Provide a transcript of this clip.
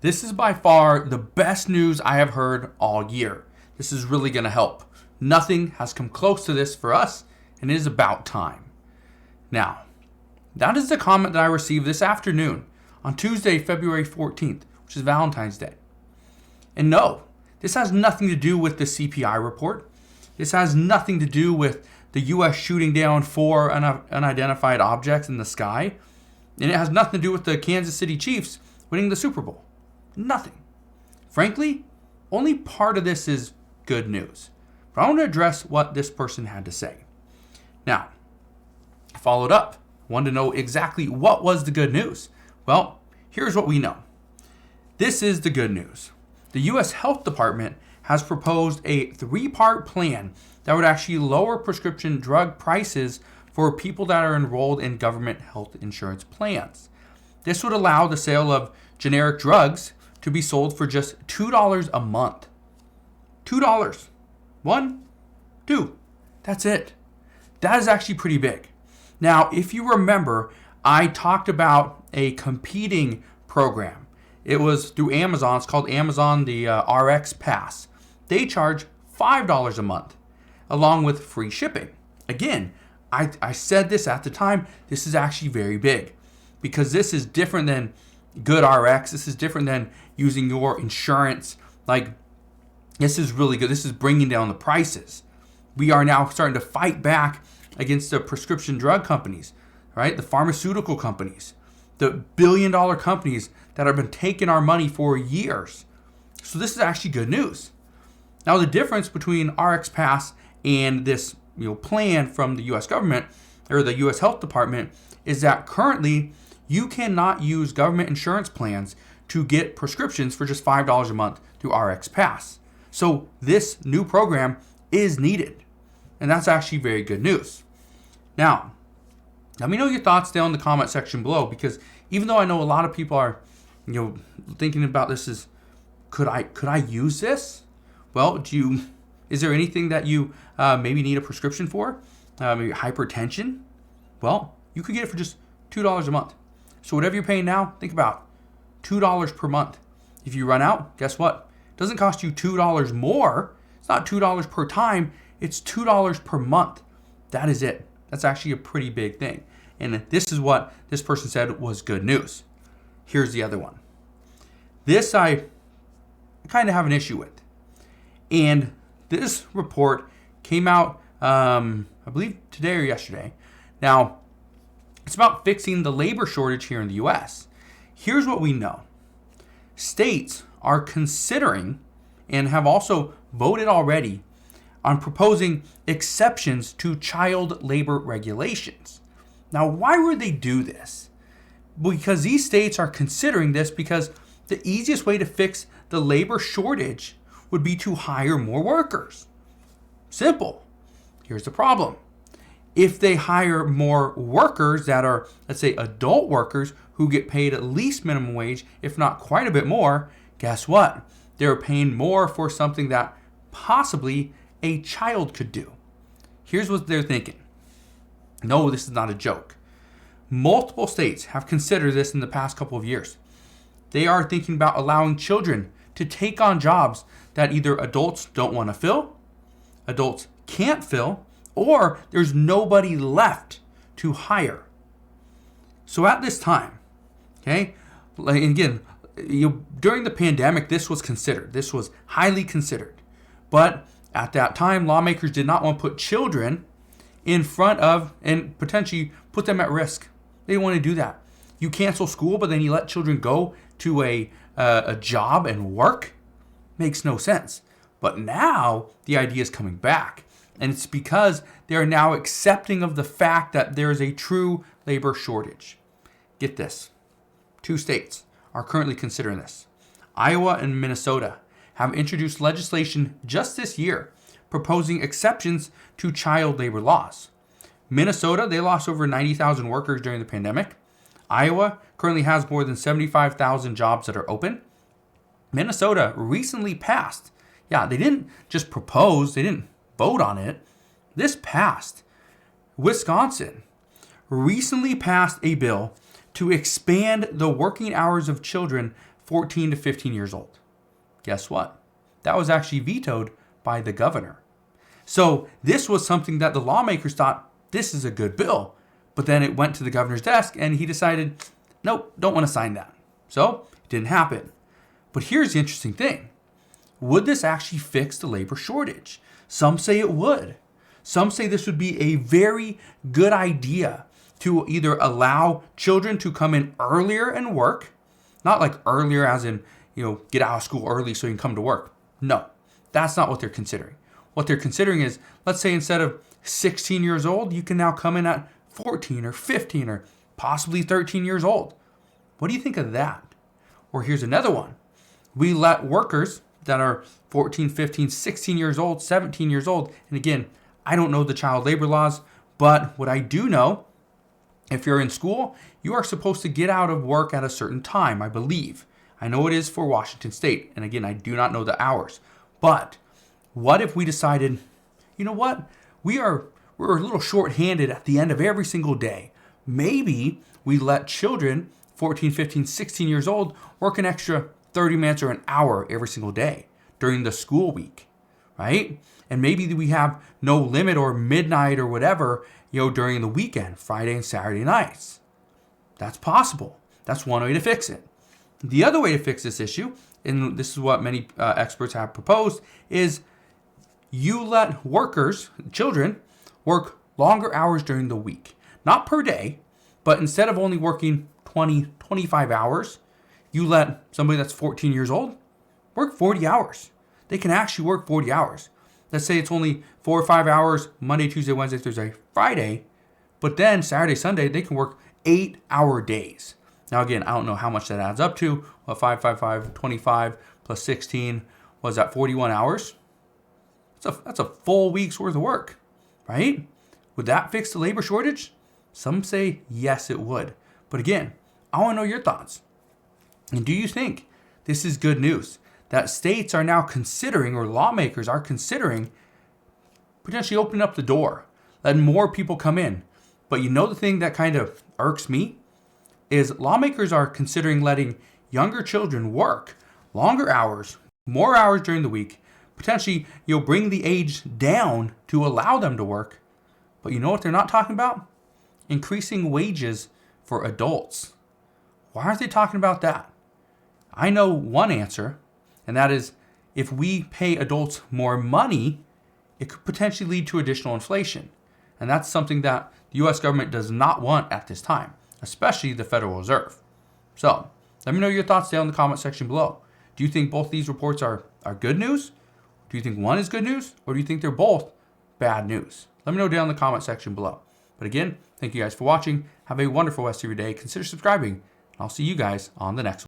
This is by far the best news I have heard all year. This is really going to help. Nothing has come close to this for us, and it is about time. Now, that is the comment that I received this afternoon on Tuesday, February 14th, which is Valentine's Day. And no, this has nothing to do with the CPI report. This has nothing to do with the U.S. shooting down 4 unidentified objects in the sky. And it has nothing to do with the Kansas City Chiefs winning the Super Bowl. Nothing. Frankly, only part of this is good news. But I want to address what this person had to say. Now, I followed up. I wanted to know exactly what was the good news. Well, here's what we know. This is the good news. The U.S. Health Department has proposed a 3-part plan that would actually lower prescription drug prices for people that are enrolled in government health insurance plans. This would allow the sale of generic drugs to be sold for just $2 a month. $2. 1, 2. That's it. That is actually pretty big. Now, if you remember, I talked about a competing program. It was through Amazon. It's called Amazon, the RX Pass. They charge $5 a month, along with free shipping. Again, I said this at the time. This is actually very big because this is different than good RX. This is different than using your insurance. Like, this is really good. This is bringing down the prices. We are now starting to fight back against the prescription drug companies, right? The pharmaceutical companies, the billion-dollar companies that have been taking our money for years. So this is actually good news. Now, the difference between RX Pass and this plan from the U.S. government or the U.S. Health Department is that currently you cannot use government insurance plans to get prescriptions for just $5 a month through RX Pass. So this new program is needed. And that's actually very good news. Now, let me know your thoughts down in the comment section below, because even though I know a lot of people are, thinking about this as, could I use this? Well, is there anything that you maybe need a prescription for? Maybe hypertension? Well, you could get it for just $2 a month. So whatever you're paying now, think about $2 per month. If you run out, guess what? It doesn't cost you $2 more. It's not $2 per time. It's $2 per month. That is it. That's actually a pretty big thing. And this is what this person said was good news. Here's the other one. This I kind of have an issue with. And this report came out, I believe today or yesterday. Now, it's about fixing the labor shortage here in the U.S. Here's what we know. States are considering and have also voted already on proposing exceptions to child labor regulations. Now, why would they do this? Because these states are considering this because the easiest way to fix the labor shortage would be to hire more workers. Simple. Here's the problem. If they hire more workers that are, let's say, adult workers who get paid at least minimum wage, if not quite a bit more, guess what? They're paying more for something that possibly a child could do. Here's what they're thinking. No, this is not a joke. Multiple states have considered this in the past couple of years. They are thinking about allowing children to take on jobs that either adults don't want to fill, adults can't fill, or there's nobody left to hire. So at this time, okay, again, during the pandemic, this was considered. This was highly considered. But at that time, lawmakers did not want to put children in front of and potentially put them at risk. They didn't want to do that. You cancel school, but then you let children go to a job and work. Makes no sense. But now the idea is coming back. And it's because they're now accepting of the fact that there is a true labor shortage. Get this. 2 states are currently considering this. Iowa and Minnesota have introduced legislation just this year proposing exceptions to child labor laws. Minnesota, they lost over 90,000 workers during the pandemic. Iowa currently has more than 75,000 jobs that are open. Minnesota recently passed. Yeah, they didn't just propose, they didn't vote on it. This passed. Wisconsin recently passed a bill to expand the working hours of children 14 to 15 years old. Guess what? That was actually vetoed by the governor. So this was something that the lawmakers thought, this is a good bill. But then it went to the governor's desk and he decided, nope, don't want to sign that. So it didn't happen. But here's the interesting thing. Would this actually fix the labor shortage? Some say it would. Some say this would be a very good idea to either allow children to come in earlier and work, not like earlier as in, get out of school early so you can come to work. No, that's not what they're considering. What they're considering is, let's say instead of 16 years old, you can now come in at 14 or 15 or possibly 13 years old. What do you think of that? Or here's another one. We let workers that are 14, 15, 16 years old, 17 years old, and again, I don't know the child labor laws, but what I do know, if you're in school, you are supposed to get out of work at a certain time, I believe. I know it is for Washington State, and again, I do not know the hours. But what if we decided, you know what? We're a little short-handed at the end of every single day. Maybe we let children, 14, 15, 16 years old, work an extra 30 minutes or an hour every single day during the school week, right? And maybe we have no limit or midnight or whatever, during the weekend, Friday and Saturday nights. That's possible. That's one way to fix it. The other way to fix this issue, and this is what many experts have proposed, is you let workers, children, work longer hours during the week. Not per day, but instead of only working 20, 25 hours, you let somebody that's 14 years old work 40 hours. They can actually work 40 hours. Let's say it's only 4 or 5 hours Monday, Tuesday, Wednesday, Thursday, Friday, but then Saturday, Sunday, they can work 8-hour days. Now again, I don't know how much that adds up to. 25 plus 16, was that 41 hours? That's a full week's worth of work, right? Would that fix the labor shortage? Some say yes, it would. But again, I want to know your thoughts. And do you think this is good news? That states are now considering, or lawmakers are considering, potentially opening up the door, letting more people come in. But the thing that kind of irks me is lawmakers are considering letting younger children work longer hours, more hours during the week, potentially bring the age down to allow them to work. But you know what they're not talking about? Increasing wages for adults. Why aren't they talking about that? I know one answer, and that is if we pay adults more money, it could potentially lead to additional inflation. And that's something that the U.S. government does not want at this time, especially the Federal Reserve. So let me know your thoughts down in the comment section below. Do you think both these reports are good news? Do you think one is good news? Or do you think they're both bad news? Let me know down in the comment section below. But again, thank you guys for watching. Have a wonderful rest of your day. Consider subscribing. I'll see you guys on the next one.